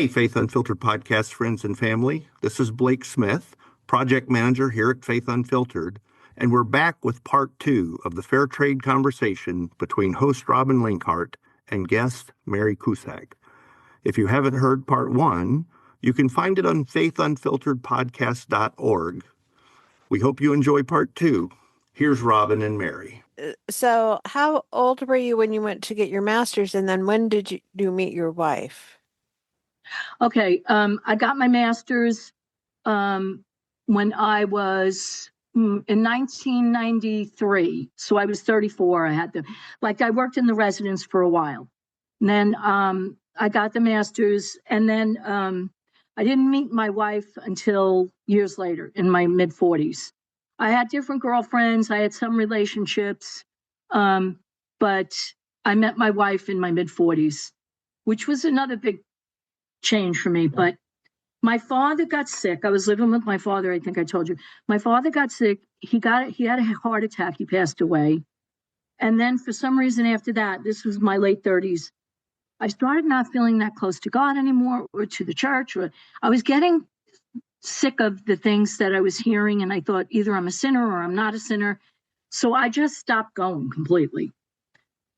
Hey, Faith Unfiltered podcast friends and family. This is Blake Smith, project manager here at Faith Unfiltered, and we're back with part 2 of the fair trade conversation between host Robin Linkhart and guest Mary Cusack. If you haven't heard part 1, you can find it on faithunfilteredpodcast.org. We hope you enjoy part 2. Here's Robin and Mary. So how old were you when you went to get your master's, and then when did you meet your wife? Okay, I got my master's when I was in 1993. So I was 34. I worked in the residence for a while. And then I got the master's, and then I didn't meet my wife until years later in my mid-40s. I had different girlfriends. I had some relationships, but I met my wife in my mid-40s, which was another big change for me. But my father got sick. I was living with my father. I think I told you. My father got sick. He had a heart attack. He passed away. And then for some reason after that, this was my late 30s, I started not feeling that close to God anymore, or to the church, or I was getting sick of the things that I was hearing. And I thought either I'm a sinner or I'm not a sinner. So I just stopped going completely.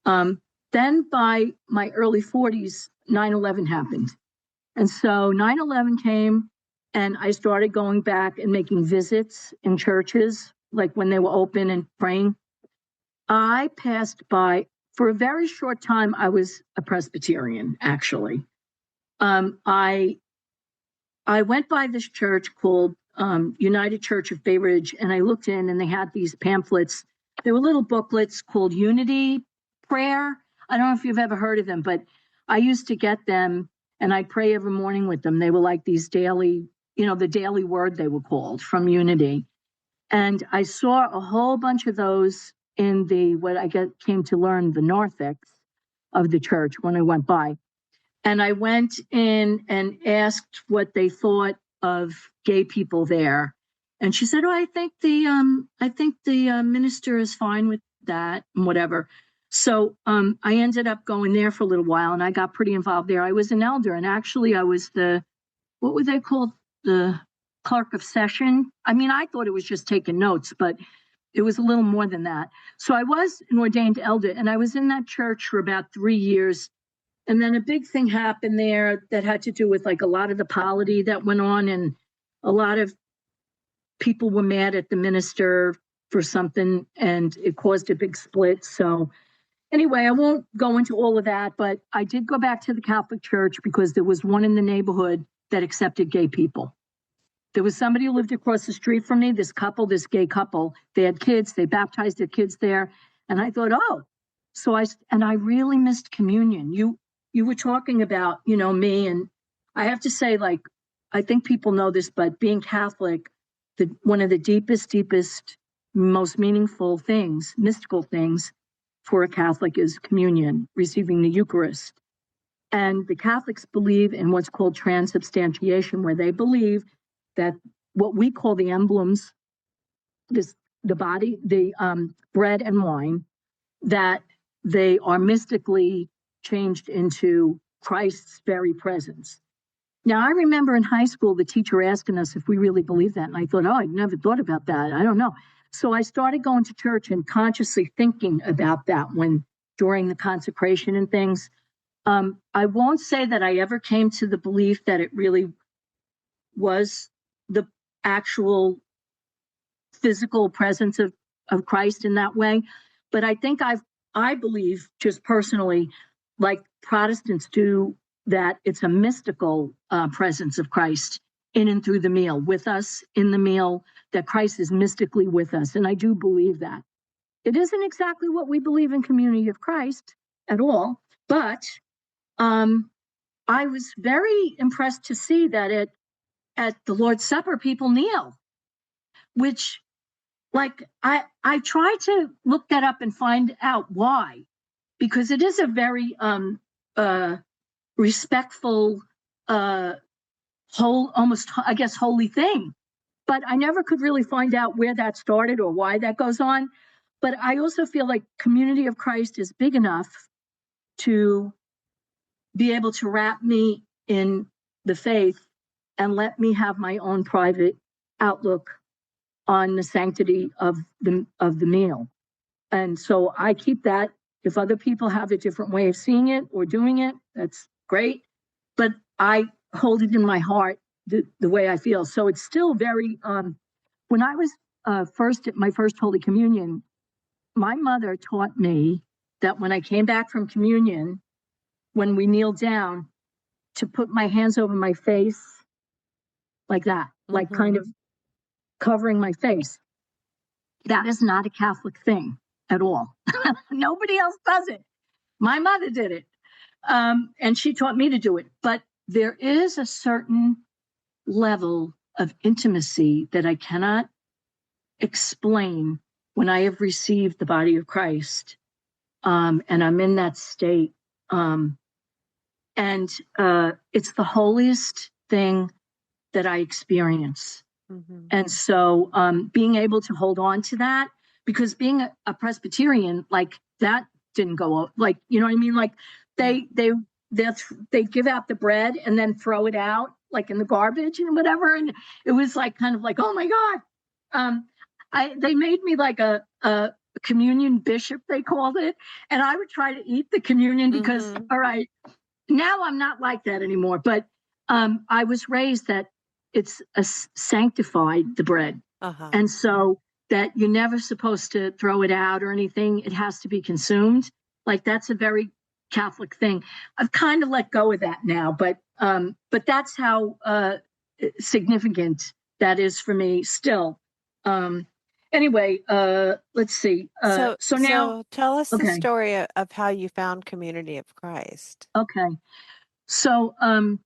Then by my early 40s, 9/11 happened. And so 9/11 came, and I started going back and making visits in churches, like when they were open and praying. I passed by, for a very short time, I was a Presbyterian, actually. I went by this church called United Church of Bay Ridge, and I looked in, and they had these pamphlets. They were little booklets called Unity Prayer. I don't know if you've ever heard of them, but I used to get them, and I'd pray every morning with them. They were like these daily, the daily word they were called, from Unity. And I saw a whole bunch of those in what I came to learn, the narthex of the church when I went by. And I went in and asked what they thought of gay people there. And she said, "Oh, I think the minister is fine with that," and whatever. So I ended up going there for a little while, and I got pretty involved there. I was an elder, and actually I was what were they called? The clerk of session. I mean, I thought it was just taking notes, but it was a little more than that. So I was an ordained elder, and I was in that church for about 3 years. And then a big thing happened there that had to do with like a lot of the polity that went on, and a lot of people were mad at the minister for something, and it caused a big split. So anyway, I won't go into all of that, but I did go back to the Catholic Church because there was one in the neighborhood that accepted gay people. There was somebody who lived across the street from me, this gay couple. They had kids, they baptized their kids there. And I thought, oh, I really missed communion. You were talking about, me, and I have to say, like, I think people know this, but being Catholic, one of the deepest, most meaningful things, mystical things for a Catholic is communion, receiving the Eucharist. And the Catholics believe in what's called transubstantiation, where they believe that what we call the emblems, the body, the bread and wine, that they are mystically changed into Christ's very presence. Now, I remember in high school, the teacher asking us if we really believe that. And I thought, oh, I never thought about that. I don't know. So I started going to church and consciously thinking about that during the consecration and things. I won't say that I ever came to the belief that it really was the actual physical presence of Christ in that way. But I think I believe, just personally, like Protestants do, that it's a mystical presence of Christ in and through the meal, with us in the meal, that Christ is mystically with us. And I do believe that. It isn't exactly what we believe in Community of Christ at all, but I was very impressed to see that at the Lord's Supper, people kneel, which, like, I tried to look that up and find out why, because it is a very respectful, almost, I guess, holy thing. But I never could really find out where that started or why that goes on. But I also feel like Community of Christ is big enough to be able to wrap me in the faith and let me have my own private outlook on the sanctity of the meal. And so I keep that. If other people have a different way of seeing it or doing it, that's great. But I hold it in my heart the way I feel. So it's still very, when I was first at my first Holy Communion, my mother taught me that when I came back from communion, when we kneel down, to put my hands over my face like that, like kind of covering my face. That is not a Catholic thing at all. Nobody else does it. My mother did it. And she taught me to do it. But there is a certain level of intimacy that I cannot explain when I have received the body of Christ. And I'm in that state. And it's the holiest thing that I experience. And so being able to hold on to that, because being a Presbyterian, like that didn't go, like, you know what I mean? Like they give out the bread and then throw it out like in the garbage and whatever. And it was like, kind of like, oh my God. They made me like a communion bishop, they called it. And I would try to eat the communion because, all right, now I'm not like that anymore. But I was raised that it's sanctified, the bread. And so that you're never supposed to throw it out or anything. It has to be consumed. Like that's a very Catholic thing. I've kind of let go of that now, but that's how significant that is for me still. Anyway, let's see. So now tell us the story of how you found Community of Christ. Okay. So I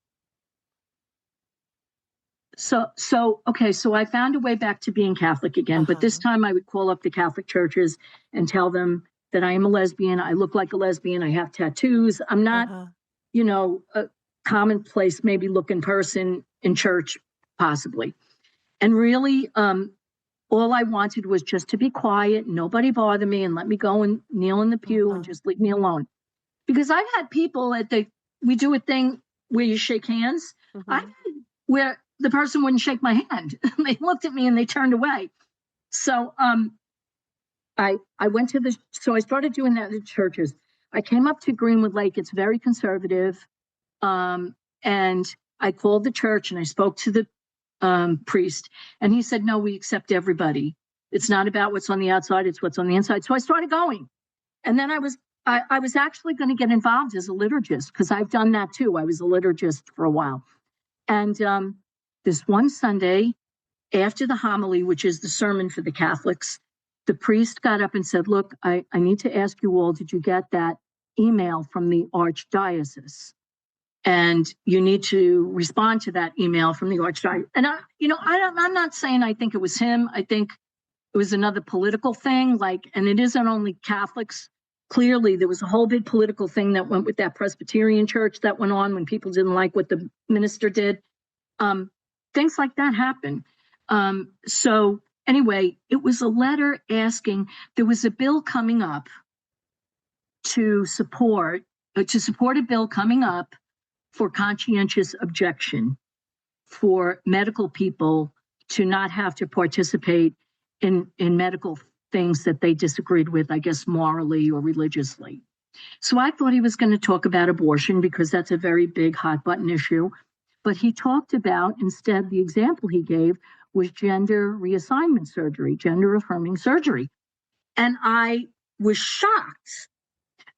found a way back to being Catholic again, but this time I would call up the Catholic churches and tell them that I am a lesbian. I look like a lesbian. I have tattoos. I'm not, a commonplace, maybe looking person in church, possibly. And really, all I wanted was just to be quiet, nobody bother me, and let me go and kneel in the pew and just leave me alone. Because I've had people we do a thing where you shake hands. I had where the person wouldn't shake my hand. They looked at me and they turned away. So I went so I started doing that in churches. I came up to Greenwood Lake. It's very conservative. And I called the church and I spoke to the priest, and he said, no, we accept everybody. It's not about what's on the outside, it's what's on the inside. So I started going. And then I was actually going to get involved as a liturgist, because I've done that too. I was a liturgist for a while. And this one Sunday, after the homily, which is the sermon for the Catholics, the priest got up and said, look, I need to ask you all, did you get that email from the Archdiocese? And you need to respond to that email from the Archdiocese. And I'm not saying I think it was him. I think it was another political thing. And it isn't only Catholics. Clearly, there was a whole big political thing that went with that Presbyterian church that went on when people didn't like what the minister did. Things like that happen. So anyway, it was a letter asking, there was a bill coming up to support a bill coming up for conscientious objection for medical people to not have to participate in medical things that they disagreed with, I guess, morally or religiously. So I thought he was going to talk about abortion because that's a very big hot button issue. But he talked about, instead, the example he gave was gender reassignment surgery, gender affirming surgery. And I was shocked.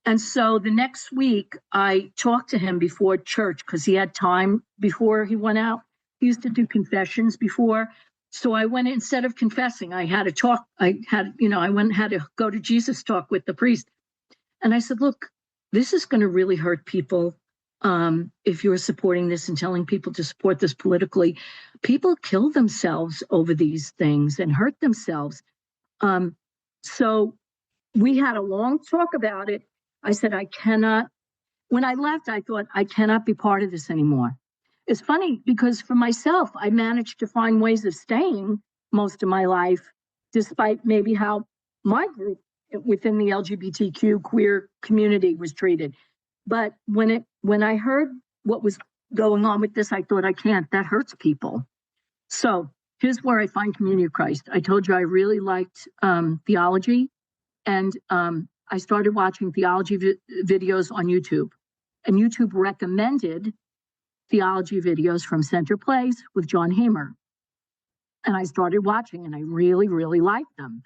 And so the next week I talked to him before church because he had time before he went out. He used to do confessions before. So I went, instead of confessing, I had to talk. I had to go to Jesus talk with the priest. And I said, look, this is going to really hurt people if you're supporting this and telling people to support this politically. People kill themselves over these things and hurt themselves. So we had a long talk about it. I said, when I left, I thought, I cannot be part of this anymore. It's funny because for myself, I managed to find ways of staying most of my life, despite maybe how my group within the LGBTQ queer community was treated. But when I heard what was going on with this. I thought, I can't. That hurts people. So here's where I find Community of Christ. I told you I really liked theology, and I started watching theology videos on YouTube. And YouTube recommended theology videos from Center Place with John Hamer. And I started watching, and I really, really liked them.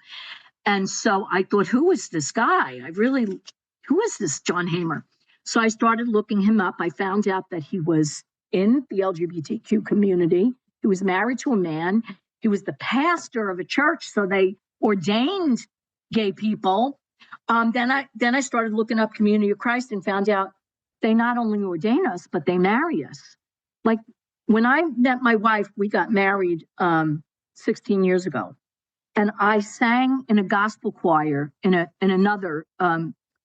And so I thought, who is this guy? Who is this John Hamer? So I started looking him up. I found out that he was in the LGBTQ community. He was married to a man. He was the pastor of a church, so they ordained gay people. Then I started looking up Community of Christ and found out they not only ordain us, but they marry us. Like when I met my wife, we got married 16 years ago. And I sang in a gospel choir in another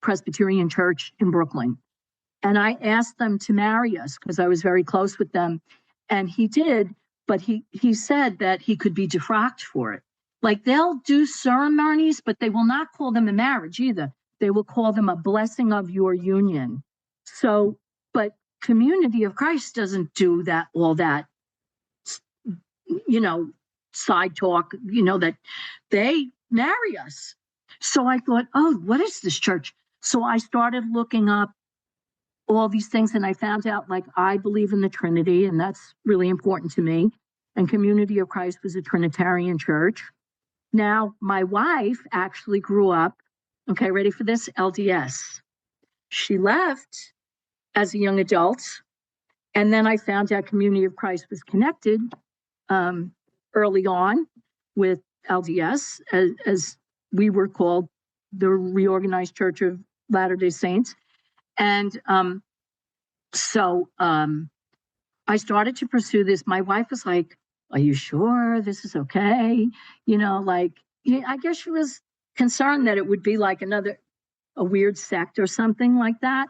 Presbyterian church in Brooklyn. And I asked them to marry us because I was very close with them. And he did, but he said that he could be defrocked for it. Like they'll do ceremonies, but they will not call them a marriage either. They will call them a blessing of your union. So, but Community of Christ doesn't do that, all that, side talk, that they marry us. So I thought, oh, what is this church? So I started looking up all these things, and I found out, like, I believe in the Trinity, and that's really important to me. And Community of Christ was a Trinitarian church. Now, my wife actually grew up, okay, ready for this? LDS. She left as a young adult, and then I found out Community of Christ was connected early on with LDS, as we were called, the Reorganized Church of Latter-day Saints. And so I started to pursue this. My wife was like, are you sure this is okay? I guess she was concerned that it would be like a weird sect or something like that.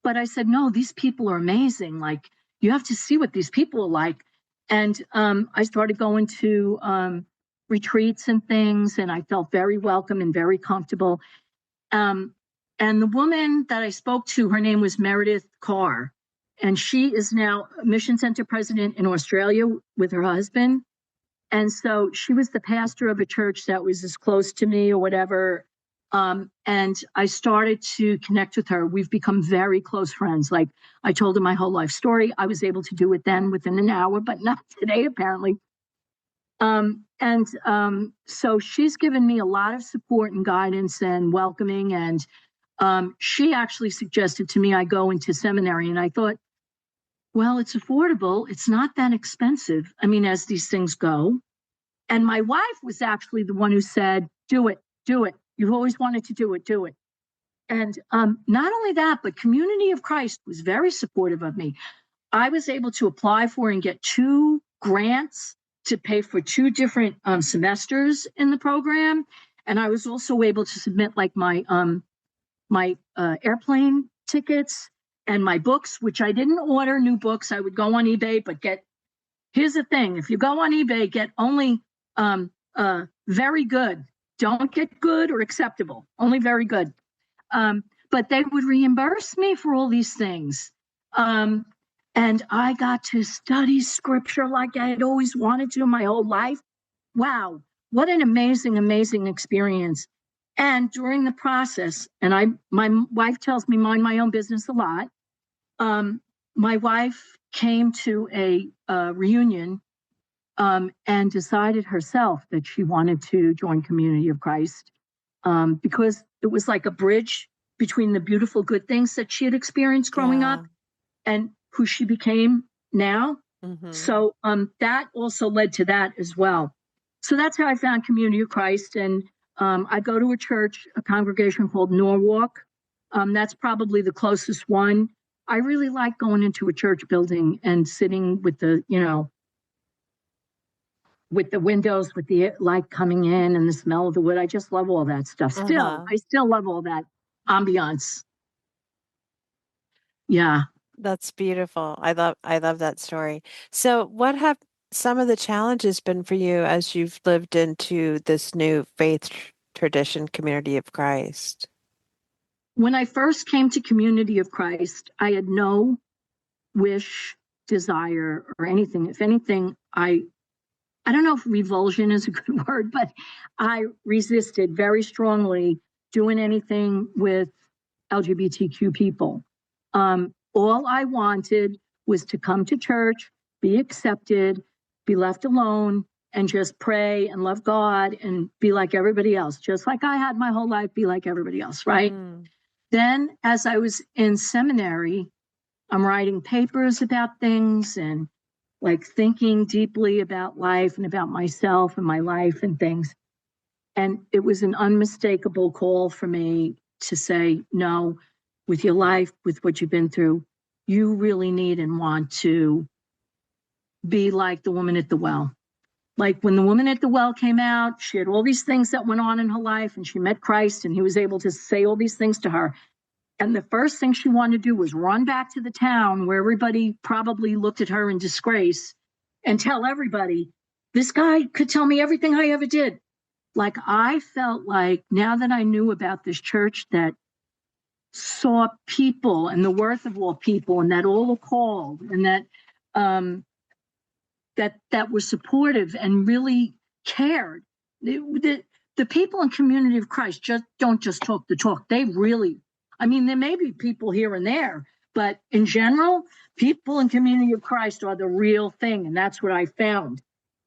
But I said, no, these people are amazing. Like, you have to see what these people are like. And I started going to retreats and things, and I felt very welcome and very comfortable. And the woman that I spoke to, her name was Meredith Carr, and she is now a Mission Center president in Australia with her husband. And so she was the pastor of a church that was as close to me or whatever. And I started to connect with her. We've become very close friends. Like, I told her my whole life story. I was able to do it then within an hour, but not today, apparently. So she's given me a lot of support and guidance and welcoming. And she actually suggested to me I go into seminary. And I thought, well, it's affordable. It's not that expensive. I mean, as these things go. And my wife was actually the one who said, do it, do it. You've always wanted to do it, do it. And not only that, but Community of Christ was very supportive of me. I was able to apply for and get 2 grants to pay for 2 different semesters in the program. And I was also able to submit like my airplane tickets and my books, which I didn't order new books. I would go on eBay, but here's the thing. If you go on eBay, get only very good. Don't get good or acceptable, only very good. But they would reimburse me for all these things. And I got to study scripture like I had always wanted to my whole life. Wow, what an amazing, amazing experience. And during the process, and my wife tells me mind my own business a lot. My wife came to a reunion and decided herself that she wanted to join Community of Christ because it was like a bridge between the beautiful good things that she had experienced growing up and who she became now. Mm-hmm. So that also led to that as well. So that's how I found Community of Christ. And I go to a church, a congregation called Norwalk. That's probably the closest one. I really like going into a church building and sitting with with the windows, with the light coming in and the smell of the wood. I just love all that stuff. I still love all that ambiance. Yeah. That's beautiful. I love that story. So what have some of the challenges been for you as you've lived into this new faith tradition, Community of Christ? When I first came to Community of Christ, I had no wish desire or anything. If anything, I don't know if revulsion is a good word, but I resisted very strongly doing anything with LGBTQ people. All I wanted was to come to church, be accepted, be left alone, and just pray and love God and be like everybody else, just like I had my whole life, be like everybody else, right? Then as I was in seminary, I'm writing papers about things and like thinking deeply about life and about myself and my life and things. And it was an unmistakable call for me to say, no, with your life, with what you've been through, you really need and want to be like the woman at the well. Like when the woman at the well came out, she had all these things that went on in her life and she met Christ and he was able to say all these things to her. And the first thing she wanted to do was run back to the town where everybody probably looked at her in disgrace and tell everybody, this guy could tell me everything I ever did. Like I felt like now that I knew about this church that saw people and the worth of all people and that all were called and that that were supportive and really cared. The people in Community of Christ don't just talk the talk. They really, I mean, there may be people here and there, but in general, people in Community of Christ are the real thing. And that's what I found.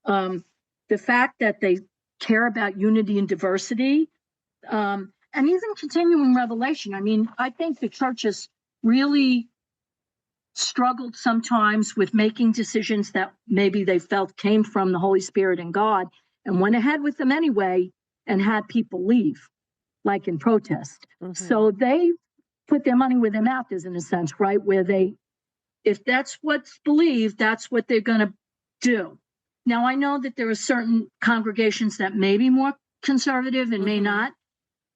The fact that they care about unity and diversity, and even continuing revelation. I mean, I think the church has really struggled sometimes with making decisions that maybe they felt came from the Holy Spirit and God and went ahead with them anyway and had people leave, like in protest. So they put their money where their mouth is, in a sense, right? Where they, if that's what's believed, that's what they're going to do. Now, I know that there are certain congregations that may be more conservative and may not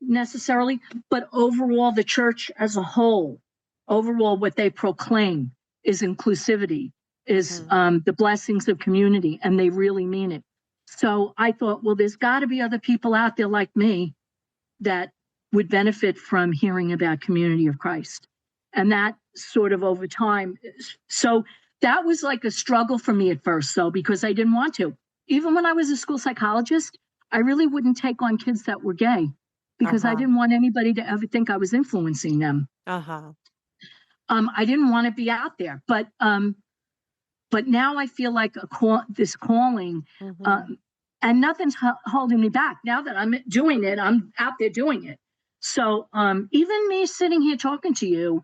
necessarily, but overall, the church as a whole, overall, what they proclaim is inclusivity, is the blessings of community, and they really mean it. So I thought, well, there's got to be other people out there like me that would benefit from hearing about Community of Christ. And that sort of over time. So that was like a struggle for me at first, though, because I didn't want to. Even when I was a school psychologist, I really wouldn't take on kids that were gay because I didn't want anybody to ever think I was influencing them. I didn't want to be out there, but now I feel like this calling, and nothing's holding me back. Now that I'm doing it, I'm out there doing it. So even me sitting here talking to you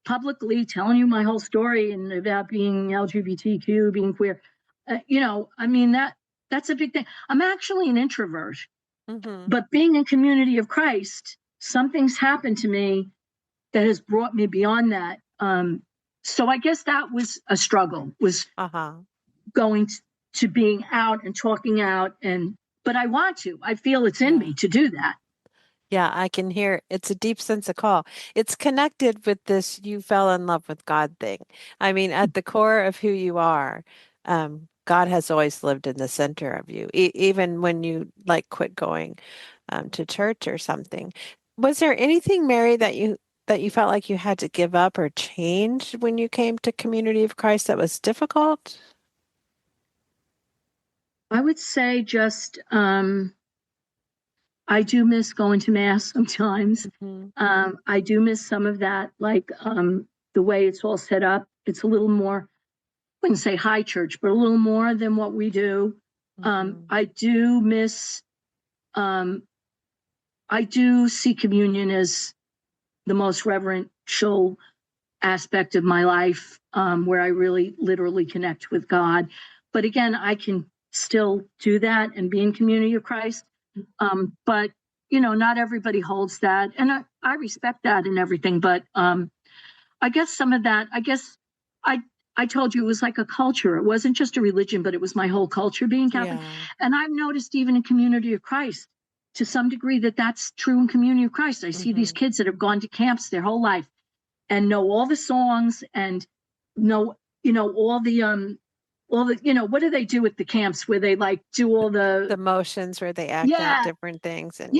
publicly, telling you my whole story and about being LGBTQ, being queer, I mean, that's a big thing. I'm actually an introvert, but being in Community of Christ, something's happened to me that has brought me beyond that. So I guess that was a struggle, was going to being out and talking out, but I want to. I feel it's in me to do that. Yeah, I can hear it's a deep sense of call. It's connected with this you fell in love with God thing. I mean, at the core of who you are, God has always lived in the center of you, even when you like quit going to church or something. Was there anything, Mary, that you felt like you had to give up or change when you came to Community of Christ that was difficult? I would say just I do miss going to Mass sometimes. I do miss some of that, like the way it's all set up. It's a little more, I wouldn't say high church, but a little more than what we do. I do miss, I do see communion as the most reverential aspect of my life, where I really literally connect with God. But again, I can still do that and be in Community of Christ. But not everybody holds that, and I respect that and everything. But I guess some of that, I told you it was like a culture. It wasn't just a religion, but it was my whole culture being Catholic. And I've noticed even in Community of Christ, to some degree, that's true in Community of Christ. I see these kids that have gone to camps their whole life and know all the songs and know all the what do they do at the camps where they like do all the motions where they act out different things, and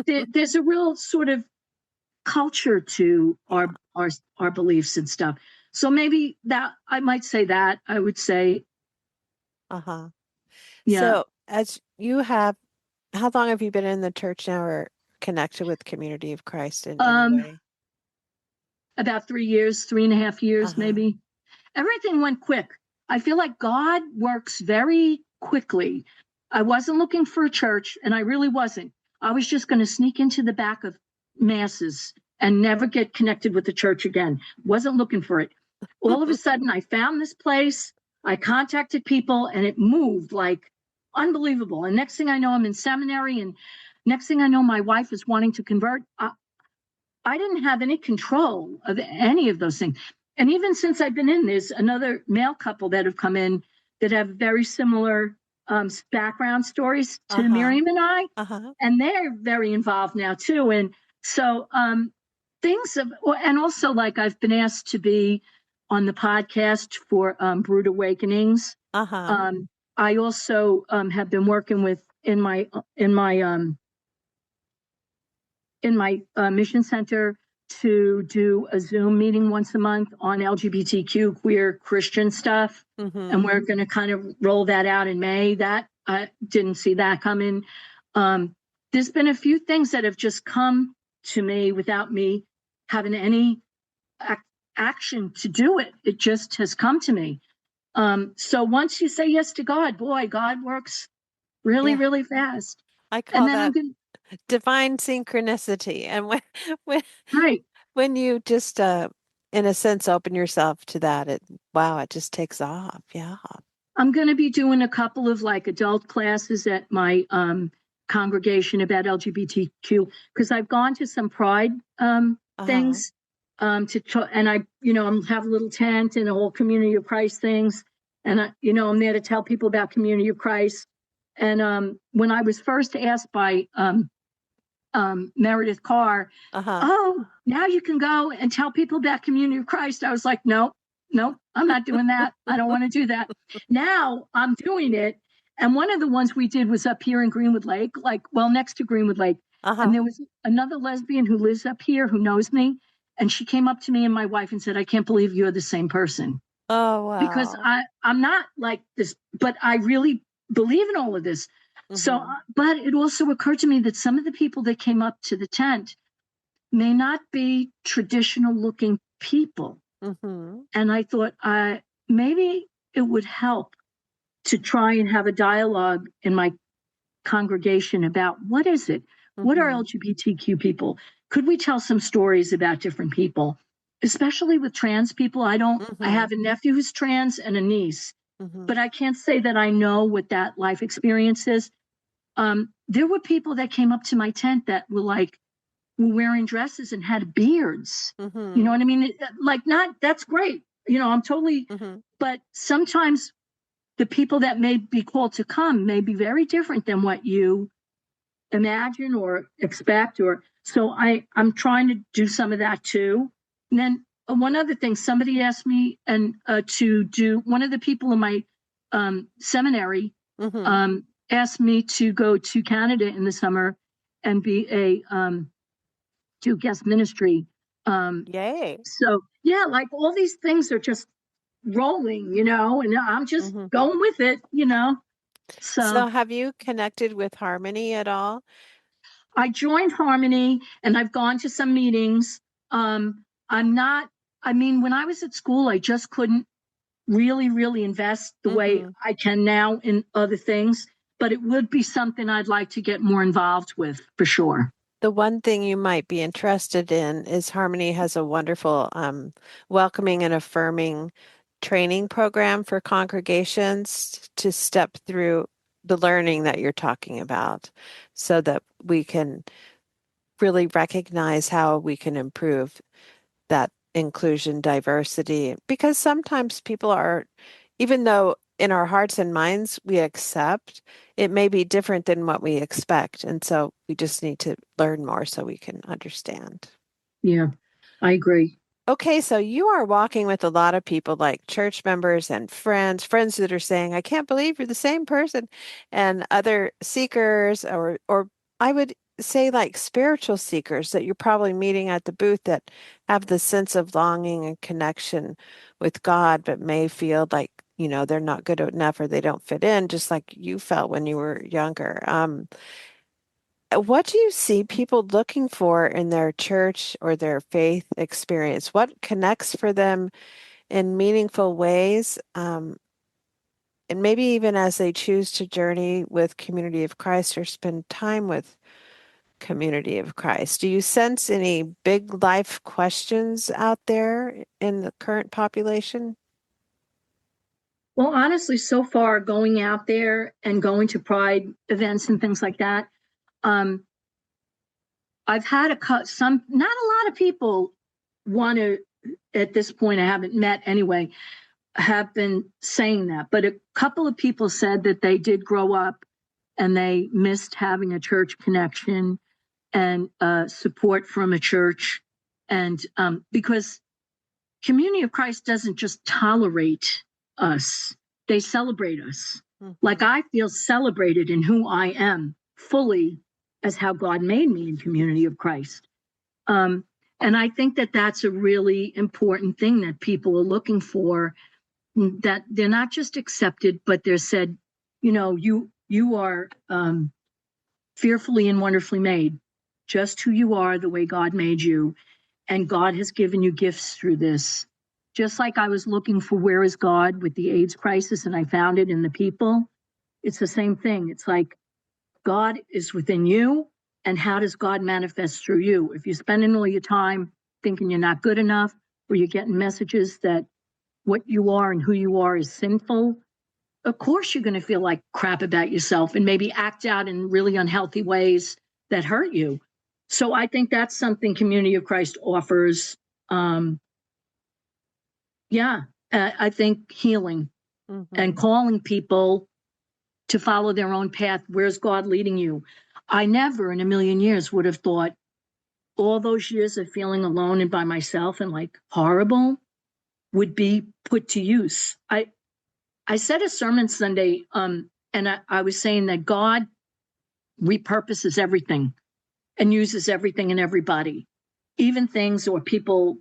there's a real sort of culture to our beliefs and stuff. So maybe that I might say that. I would say, Uh-huh. yeah, So as you have, how long have you been in the church now or connected with Community of Christ in any um, way? about 3 years, 3.5 years, Uh-huh. maybe. Everything went quick. I feel like God works very quickly. I wasn't looking for a church, and I really wasn't. I was just going to sneak into the back of masses and never get connected with the church again. Wasn't looking for it. All of a sudden, I found this place. I contacted people, and it moved like unbelievable. And next thing I know, I'm in seminary, and next thing I know, my wife is wanting to convert. I didn't have any control of any of those things. And even since I've been in, there's another male couple that have come in that have very similar background stories to Uh-huh. Miriam and I, Uh-huh. and they're very involved now too. And so things have, and also like I've been asked to be on the podcast for Brood Awakenings. Uh-huh. I also have been working with in my mission center to do a Zoom meeting once a month on LGBTQ queer Christian stuff. And we're going to kind of roll that out in May. That I didn't see that coming. There's been a few things that have just come to me without me having any action to do it. It just has come to me. So once you say yes to God, boy, God works really, Yeah. really fast. I And call then I'm that going divine synchronicity. And when right. when you just in a sense open yourself to that, it just takes off. Yeah. I'm going to be doing a couple of like adult classes at my congregation about LGBTQ because I've gone to some pride Uh-huh. things to try, and I'm have a little tent and a whole Community of Christ things, and I'm there to tell people about Community of Christ. And when I was first asked by Meredith Carr, Uh-huh. oh, now you can go and tell people about Community of Christ. I was like, no, I'm not doing that. I don't want to do that. Now I'm doing it. And one of the ones we did was up here in Greenwood Lake, next to Greenwood Lake. Uh-huh. And there was another lesbian who lives up here who knows me. And she came up to me and my wife and said, I can't believe you're the same person. Oh, wow. Because I'm not like this, but I really believe in all of this. So, but it also occurred to me that some of the people that came up to the tent may not be traditional looking people. And I thought maybe it would help to try and have a dialogue in my congregation about what is it? What are LGBTQ people? Could we tell some stories about different people, especially with trans people? I have a nephew who's trans and a niece, but I can't say that I know what that life experience is. There were people that came up to my tent that were wearing dresses and had beards. You know what I mean? That's great. I'm totally, but sometimes the people that may be called to come may be very different than what you imagine or expect. So I'm trying to do some of that too. And then one other thing, somebody asked me to do, one of the people in my seminary asked me to go to Canada in the summer and be do guest ministry. Yay. So yeah, all these things are just rolling, and I'm just going with it, So have you connected with Harmony at all? I joined Harmony and I've gone to some meetings. When I was at school, I just couldn't really invest the way I can now in other things, but it would be something I'd like to get more involved with for sure. The one thing you might be interested in is Harmony has a wonderful welcoming and affirming training program for congregations to step through the learning that you're talking about so that we can really recognize how we can improve that inclusion, diversity, because sometimes people are, even though in our hearts and minds we accept, it may be different than what we expect. And so we just need to learn more so we can understand. Yeah, I agree. Okay, so you are walking with a lot of people like church members and friends that are saying, I can't believe you're the same person, and other seekers or I would say like spiritual seekers that you're probably meeting at the booth that have the sense of longing and connection with God, but may feel like, they're not good enough or they don't fit in, just like you felt when you were younger. What do you see people looking for in their church or their faith experience? What connects for them in meaningful ways? And maybe even as they choose to journey with Community of Christ or spend time with Community of Christ. Do you sense any big life questions out there in the current population? Well, honestly, so far going out there and going to Pride events and things like that, I've had not a lot of people want to, at this point, I haven't met anyway, have been saying that. But a couple of people said that they did grow up and they missed having a church connection and support from a church. And because Community of Christ doesn't just tolerate us, they celebrate us. Mm-hmm. Like I feel celebrated in who I am fully as how God made me in Community of Christ. And I think that that's a really important thing that people are looking for, that they're not just accepted, but they're said, you are fearfully and wonderfully made, just who you are, the way God made you. And God has given you gifts through this. Just like I was looking for where is God with the AIDS crisis and I found it in the people. It's the same thing. It's like God is within you, and how does God manifest through you? If you're spending all your time thinking you're not good enough, or you're getting messages that what you are and who you are is sinful, of course you're going to feel like crap about yourself and maybe act out in really unhealthy ways that hurt you. So I think that's something Community of Christ offers. I think healing and calling people to follow their own path. Where's God leading you? I never in a million years would have thought all those years of feeling alone and by myself and like horrible would be put to use. I said a sermon Sunday, and I was saying that God repurposes everything and uses everything and everybody, even things or people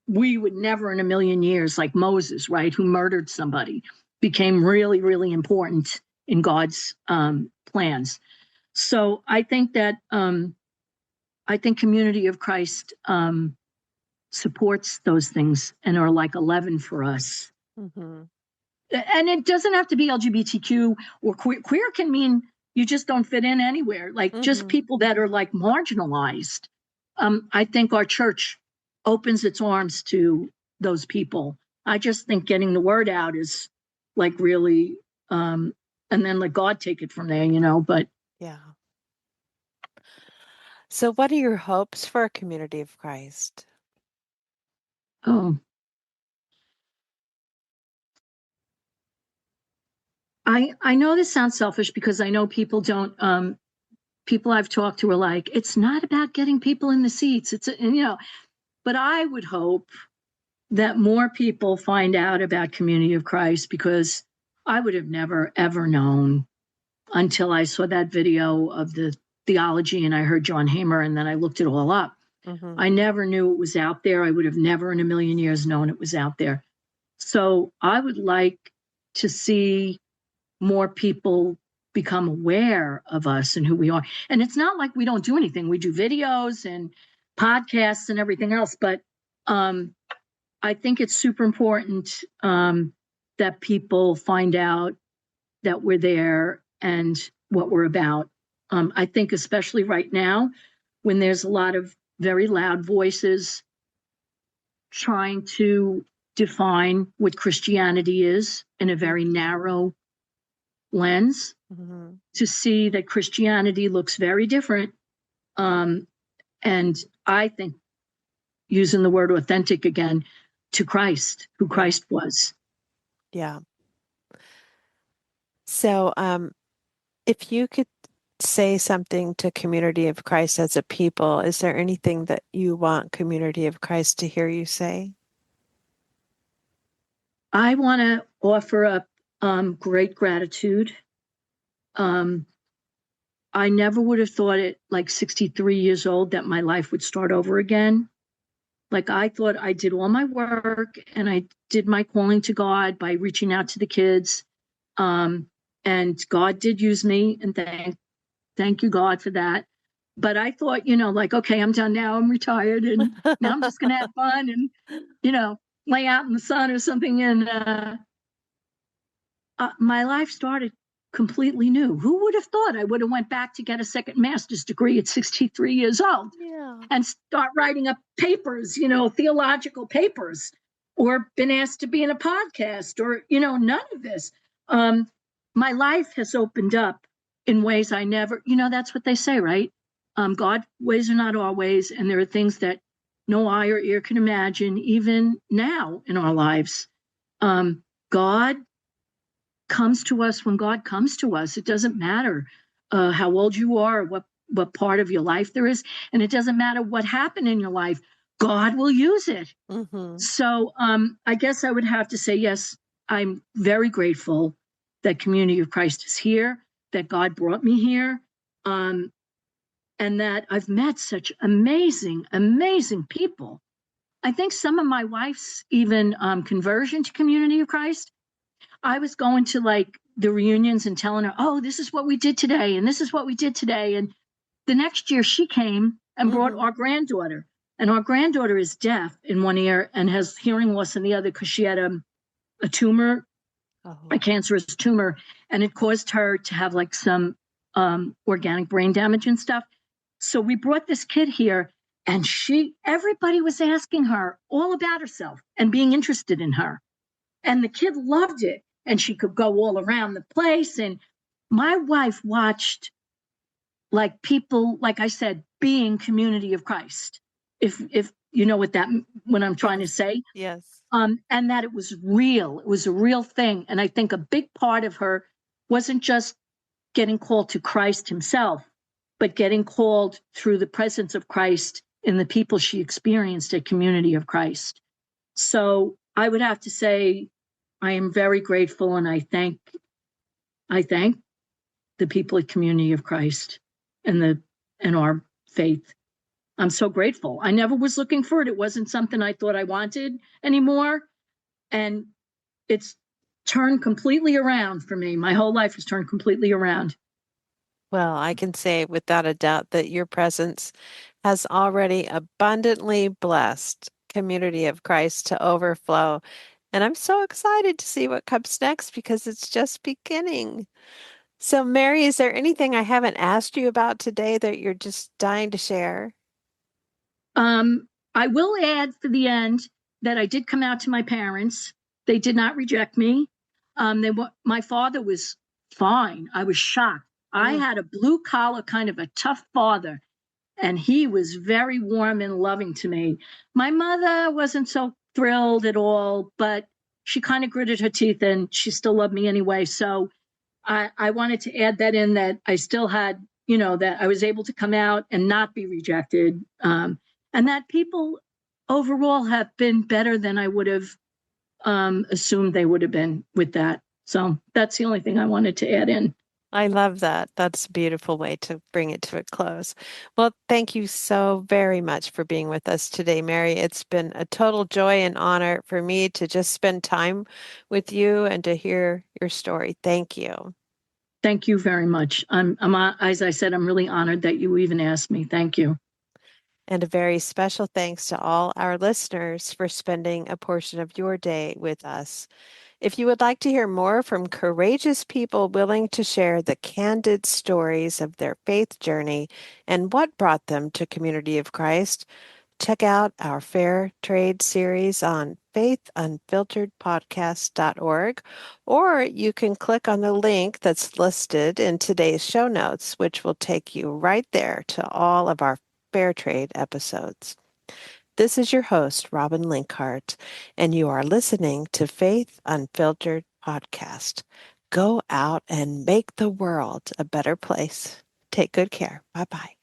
we would never in a million years, like Moses, right, who murdered somebody, became really, really important in God's plans. So I think that Community of Christ supports those things and are like 11 for us. Mm-hmm. And it doesn't have to be LGBTQ or queer. Queer can mean you just don't fit in anywhere, like just people that are like marginalized. I think our church opens its arms to those people. I just think getting the word out is like really, and then let God take it from there, but. Yeah. So what are your hopes for a Community of Christ? Oh. I know this sounds selfish because I know people don't, people I've talked to are like, it's not about getting people in the seats. But I would hope that more people find out about Community of Christ, because I would have never, ever known until I saw that video of the theology and I heard John Hamer and then I looked it all up. Mm-hmm. I never knew it was out there. I would have never in a million years known it was out there. So I would like to see more people become aware of us and who we are. And it's not like we don't do anything. We do videos and podcasts and everything else. But I think it's super important that people find out that we're there and what we're about. I think especially right now, when there's a lot of very loud voices trying to define what Christianity is in a very narrow lens, to see that Christianity looks very different. And I think, using the word authentic again, to Christ, who Christ was. Yeah. So if you could say something to Community of Christ as a people, is there anything that you want Community of Christ to hear you say? I want to offer up great gratitude. I never would have thought at like 63 years old that my life would start over again. Like I thought I did all my work and I did my calling to God by reaching out to the kids. And God did use me, and thank you, God, for that. But I thought, like, okay, I'm done now. I'm retired, and now I'm just going to have fun and, lay out in the sun or something. And my life started completely new. Who would have thought I would have went back to get a second master's degree at 63 years old? Yeah. And start writing up papers, theological papers, or been asked to be in a podcast, or, none of this. My life has opened up in ways I never, that's what they say, right? God's ways are not our ways. And there are things that no eye or ear can imagine, even now in our lives. God comes to us when God comes to us. It doesn't matter how old you are, or what part of your life there is, and it doesn't matter what happened in your life. God will use it. Mm-hmm. So I guess I would have to say, yes, I'm very grateful that Community of Christ is here, that God brought me here, and that I've met such amazing, amazing people. I think some of my wife's even conversion to Community of Christ, I was going to like the reunions and telling her, oh, this is what we did today, and this is what we did today. And the next year she came and brought our granddaughter. And our granddaughter is deaf in one ear and has hearing loss in the other because she had a tumor, a cancerous tumor, and it caused her to have like some organic brain damage and stuff. So we brought this kid here, and everybody was asking her all about herself and being interested in her. And the kid loved it, and she could go all around the place. And my wife watched like people, like I said, being Community of Christ. If you know what I'm trying to say. Yes. And that it was real. It was a real thing. And I think a big part of her wasn't just getting called to Christ himself, but getting called through the presence of Christ in the people she experienced at Community of Christ. So I would have to say I am very grateful, and I thank the people at Community of Christ and our faith. I'm so grateful. I never was looking for it. It wasn't something I thought I wanted anymore. And it's turned completely around for me. My whole life has turned completely around. Well, I can say without a doubt that your presence has already abundantly blessed Community of Christ to overflow. And I'm so excited to see what comes next because it's just beginning. So, Mary, is there anything I haven't asked you about today that you're just dying to share? I will add for the end that I did come out to my parents. They did not reject me. My father was fine. I was shocked. I had a blue collar kind of a tough father, and he was very warm and loving to me. My mother wasn't so thrilled at all, but she kind of gritted her teeth and she still loved me anyway. So I wanted to add that in, that I still had, that I was able to come out and not be rejected. And that people overall have been better than I would have assumed they would have been with that. So that's the only thing I wanted to add in. I love that. That's a beautiful way to bring it to a close. Well, thank you so very much for being with us today, Mary. It's been a total joy and honor for me to just spend time with you and to hear your story. Thank you. Thank you very much. I'm as I said, I'm really honored that you even asked me. Thank you. And a very special thanks to all our listeners for spending a portion of your day with us. If you would like to hear more from courageous people willing to share the candid stories of their faith journey and what brought them to Community of Christ, check out our Fair Trade series on faithunfilteredpodcast.org, or you can click on the link that's listed in today's show notes, which will take you right there to all of our Fair Trade episodes. This is your host, Robin Linkhart, and you are listening to Faith Unfiltered Podcast. Go out and make the world a better place. Take good care. Bye-bye.